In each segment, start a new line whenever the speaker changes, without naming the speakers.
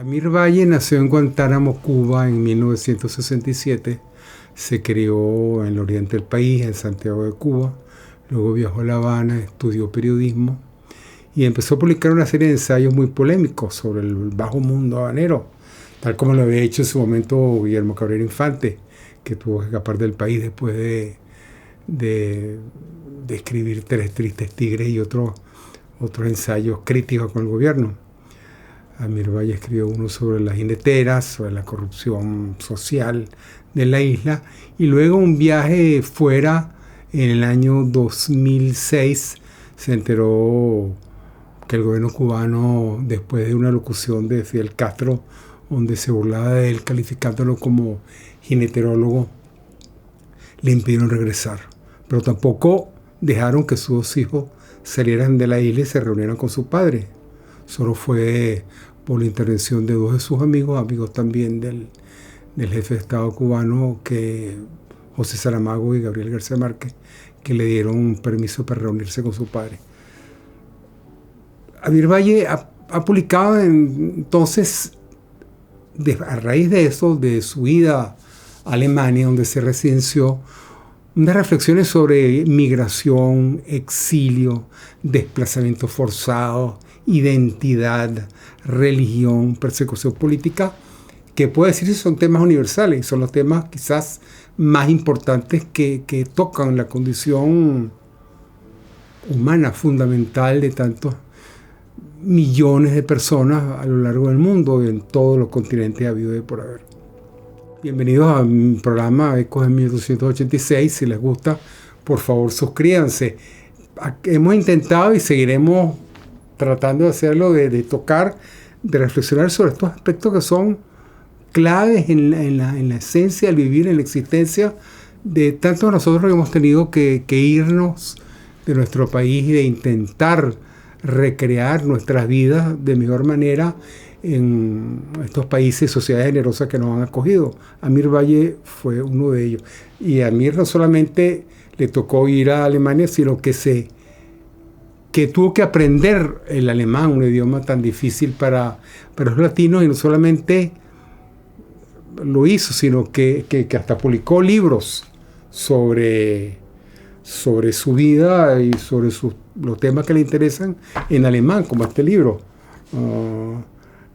Amir Valle nació en Guantánamo, Cuba, en 1967. Se crió en el oriente del país, en Santiago de Cuba. Luego viajó a La Habana, estudió periodismo y empezó a publicar una serie de ensayos muy polémicos sobre el bajo mundo habanero, tal como lo había hecho en su momento Guillermo Cabrera Infante, que tuvo que escapar del país después de escribir Tres tristes tigres y otros ensayos críticos con el gobierno. Amir Valle escribió uno sobre las jineteras, sobre la corrupción social de la isla, y luego un viaje fuera en el año 2006 se enteró que el gobierno cubano, después de una locución de Fidel Castro, donde se burlaba de él calificándolo como jineterólogo, le impidieron regresar. Pero tampoco dejaron que sus dos hijos salieran de la isla y se reunieran con su padre. Solo fue por la intervención de dos de sus amigos también del jefe de Estado cubano, que José Saramago y Gabriel García Márquez, que le dieron un permiso para reunirse con su padre. Amir Valle ha publicado entonces, a raíz de eso, de su ida a Alemania, donde se residenció, unas reflexiones sobre migración, exilio, desplazamiento forzado, identidad, religión, persecución política, que puede decirse son temas universales, son los temas quizás más importantes que tocan la condición humana fundamental de tantos millones de personas a lo largo del mundo y en todos los continentes habido y por haber. Bienvenidos a mi programa Ecos de 1286. Si les gusta, por favor suscríbanse. Hemos intentado y seguiremos tratando de hacerlo, de tocar, de reflexionar sobre estos aspectos que son claves en la esencia del vivir, en la existencia de tantos de nosotros que hemos tenido que irnos de nuestro país y de intentar recrear nuestras vidas de mejor manera en estos países, sociedades generosas que nos han acogido. Amir Valle fue uno de ellos. Y a Amir no solamente le tocó ir a Alemania, sino que tuvo que aprender el alemán, un idioma tan difícil para los latinos, y no solamente lo hizo, sino que hasta publicó libros sobre su vida y sobre los temas que le interesan en alemán, como este libro,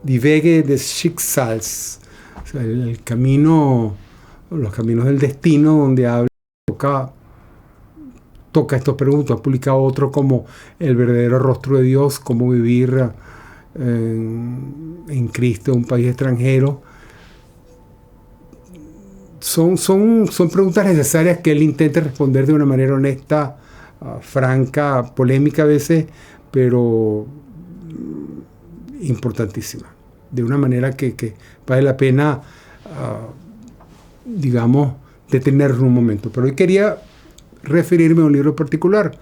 Die Wege des Schicksals, o sea, los caminos del destino, donde toca estas preguntas. Ha publicado otro como El verdadero rostro de Dios, cómo vivir en Cristo, un país extranjero. Son preguntas necesarias que él intenta responder de una manera honesta, franca, polémica a veces, pero importantísima. De una manera que vale la pena, digamos, detenernos un momento. Pero hoy quería referirme a un libro particular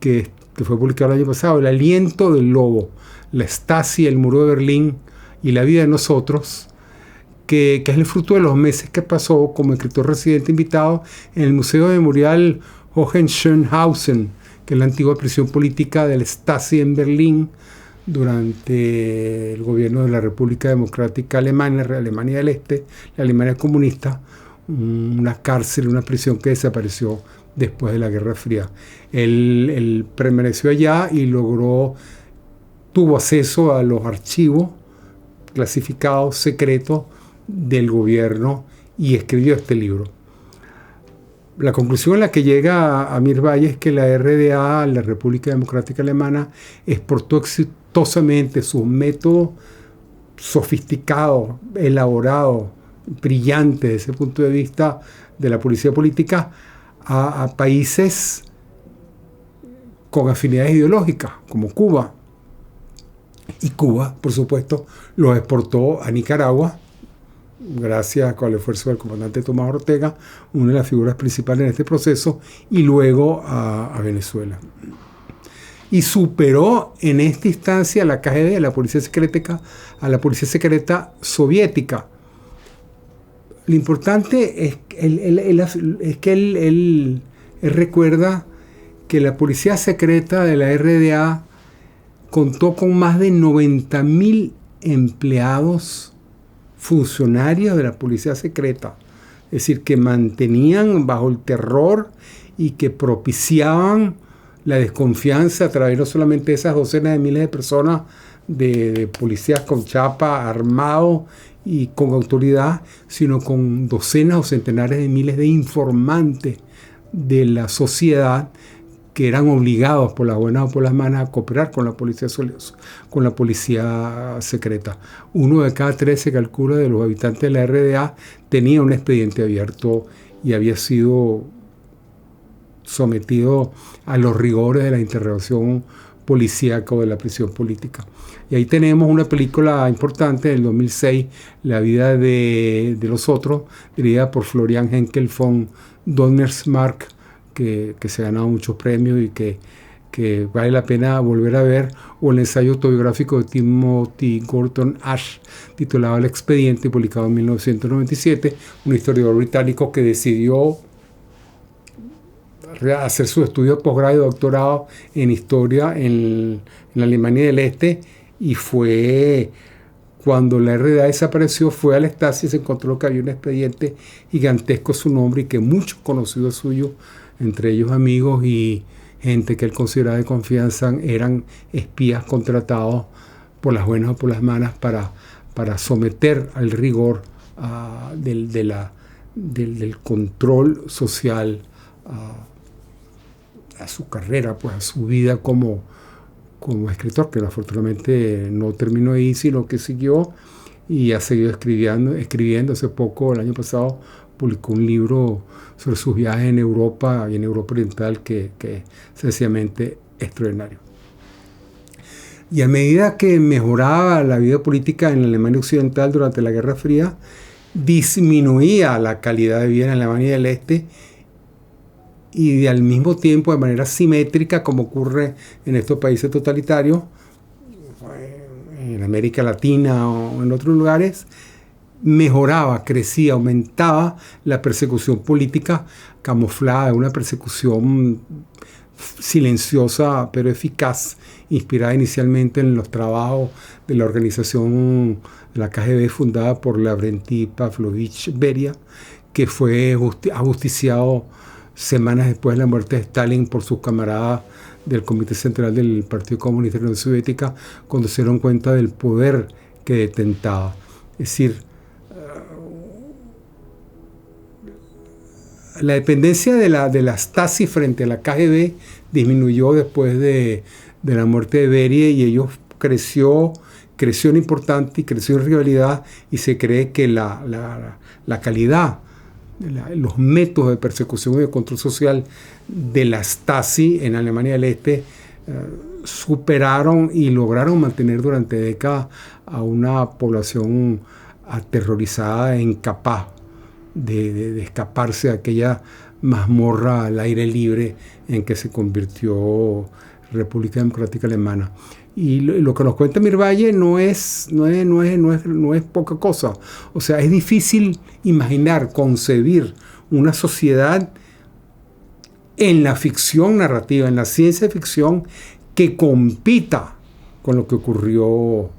que fue publicado el año pasado, El aliento del lobo, la Stasi, el muro de Berlín y la vida de nosotros, que es el fruto de los meses que pasó como escritor residente invitado en el Museo Memorial Hohenschönhausen, que es la antigua prisión política del Stasi en Berlín durante el gobierno de la República Democrática Alemana, Alemania del Este, la Alemania comunista, una cárcel, una prisión que desapareció después de la Guerra Fría. Él permaneció allá y tuvo acceso a los archivos clasificados, secretos del gobierno, y escribió este libro. La conclusión a la que llega Amir Valle es que la RDA, la República Democrática Alemana, exportó exitosamente sus métodos sofisticados, elaborados, brillantes desde ese punto de vista de la policía política a países con afinidades ideológicas, como Cuba. Y Cuba, por supuesto, los exportó a Nicaragua, gracias al esfuerzo del comandante Tomás Ortega, una de las figuras principales en este proceso, y luego a Venezuela. Y superó en esta instancia a la KGB, a la policía secreta soviética. Lo importante es que él recuerda que la policía secreta de la RDA contó con más de 90.000 empleados, funcionarios de la policía secreta, es decir, que mantenían bajo el terror y que propiciaban la desconfianza a través no solamente de esas docenas de miles de personas, de policías con chapa, armados y con autoridad, sino con docenas o centenares de miles de informantes de la sociedad que eran obligados por las buenas o por las malas a cooperar con la policía secreta. 1 de cada 3 se calcula de los habitantes de la RDA tenía un expediente abierto y había sido sometido a los rigores de la interrogación policíaca o de la prisión política. Y ahí tenemos una película importante del 2006, La vida de los otros, dirigida por Florian Henkel von Donnersmarck, que se ha ganado muchos premios y que vale la pena volver a ver, o el ensayo autobiográfico de Timothy Gorton Ash, titulado El expediente, publicado en 1997, un historiador británico que decidió hacer su estudio de posgrado y doctorado en historia en la Alemania del Este, y fue cuando la RDA desapareció, fue a la Stasi y se encontró que había un expediente gigantesco a su nombre y que muchos conocidos suyos, entre ellos amigos y gente que él consideraba de confianza, eran espías contratados por las buenas o por las malas para someter al rigor del control social a su carrera, pues a su vida como escritor, que afortunadamente no terminó ahí, sino que siguió y ha seguido escribiendo. Hace poco, el año pasado, publicó un libro sobre sus viajes en Europa y en Europa Oriental que es sencillamente extraordinario. Y a medida que mejoraba la vida política en la Alemania Occidental durante la Guerra Fría, disminuía la calidad de vida en la Alemania del Este, y al mismo tiempo, de manera simétrica, como ocurre en estos países totalitarios, en América Latina o en otros lugares, mejoraba, crecía, aumentaba la persecución política camuflada, una persecución silenciosa pero eficaz, inspirada inicialmente en los trabajos de la organización de la KGB fundada por Lavrenti Pavlovich Beria, que fue ajusticiado semanas después de la muerte de Stalin por sus camaradas del Comité Central del Partido Comunista de la Unión Soviética, cuando se dieron cuenta del poder que detentaba. Es decir, la dependencia de la Stasi frente a la KGB disminuyó después de la muerte de Beria, y ellos creció en importante y creció en rivalidad, y se cree que la calidad, los métodos de persecución y de control social de la Stasi en Alemania del Este superaron y lograron mantener durante décadas a una población aterrorizada e incapaz de escaparse de aquella mazmorra al aire libre en que se convirtió República Democrática Alemana. Y lo que nos cuenta Mirvalle no es poca cosa. O sea, es difícil imaginar, concebir una sociedad en la ficción narrativa, en la ciencia ficción, que compita con lo que ocurrió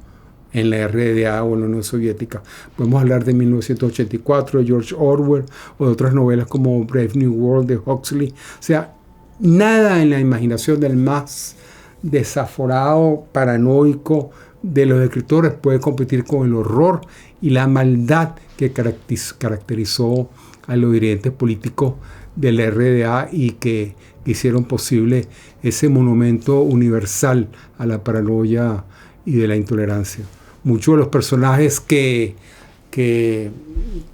en la RDA o en la Unión Soviética. Podemos hablar de 1984, de George Orwell, o de otras novelas como Brave New World de Huxley. O sea, nada en la imaginación del más desaforado, paranoico de los escritores puede competir con el horror y la maldad que caracterizó a los dirigentes políticos de la RDA y que hicieron posible ese monumento universal a la paranoia y de la intolerancia. Muchos de los personajes que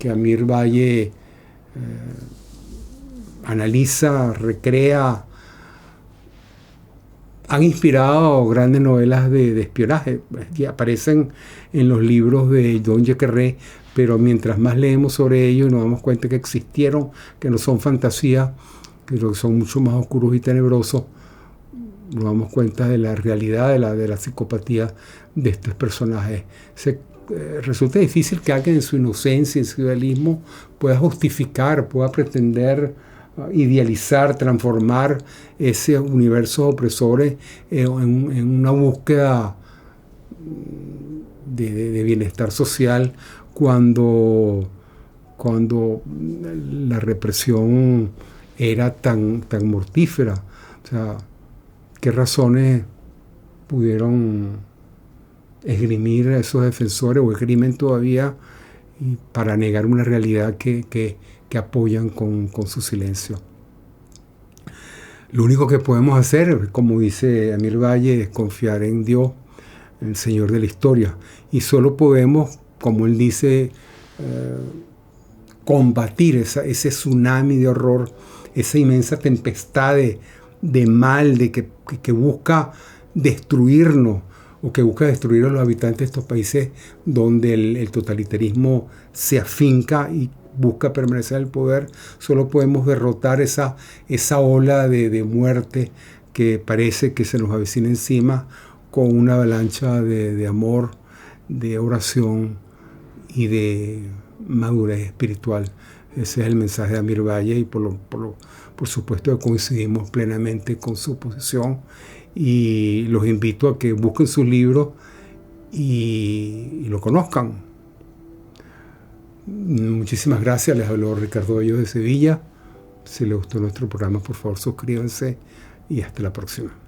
Amir Valle analiza, recrea, han inspirado grandes novelas de espionaje que aparecen en los libros de John le Carré, pero mientras más leemos sobre ellos nos damos cuenta que existieron, que no son fantasías, que son mucho más oscuros y tenebrosos. Nos damos cuenta de la realidad de la psicopatía de estos personajes. Resulta difícil que alguien en su inocencia, en su idealismo, pueda justificar, pueda pretender idealizar, transformar ese universo opresores en una búsqueda de bienestar social cuando la represión era tan mortífera. O sea, ¿qué razones pudieron esgrimir a esos defensores o esgrimen todavía para negar una realidad que apoyan con su silencio? Lo único que podemos hacer, como dice Amir Valle, es confiar en Dios, el Señor de la historia. Y solo podemos, como él dice, combatir ese tsunami de horror, esa inmensa tempestad de mal, que busca destruirnos, o que busca destruir a los habitantes de estos países donde el totalitarismo se afinca y busca permanecer en el poder. Solo podemos derrotar esa ola de muerte que parece que se nos avecina encima, con una avalancha de amor, de oración y de madurez espiritual. Ese es el mensaje de Amir Valle, y por supuesto que coincidimos plenamente con su posición, y los invito a que busquen sus libros y lo conozcan. Muchísimas gracias. Les habló Ricardo Bello de Sevilla. Si les gustó nuestro programa, por favor suscríbanse, y hasta la próxima.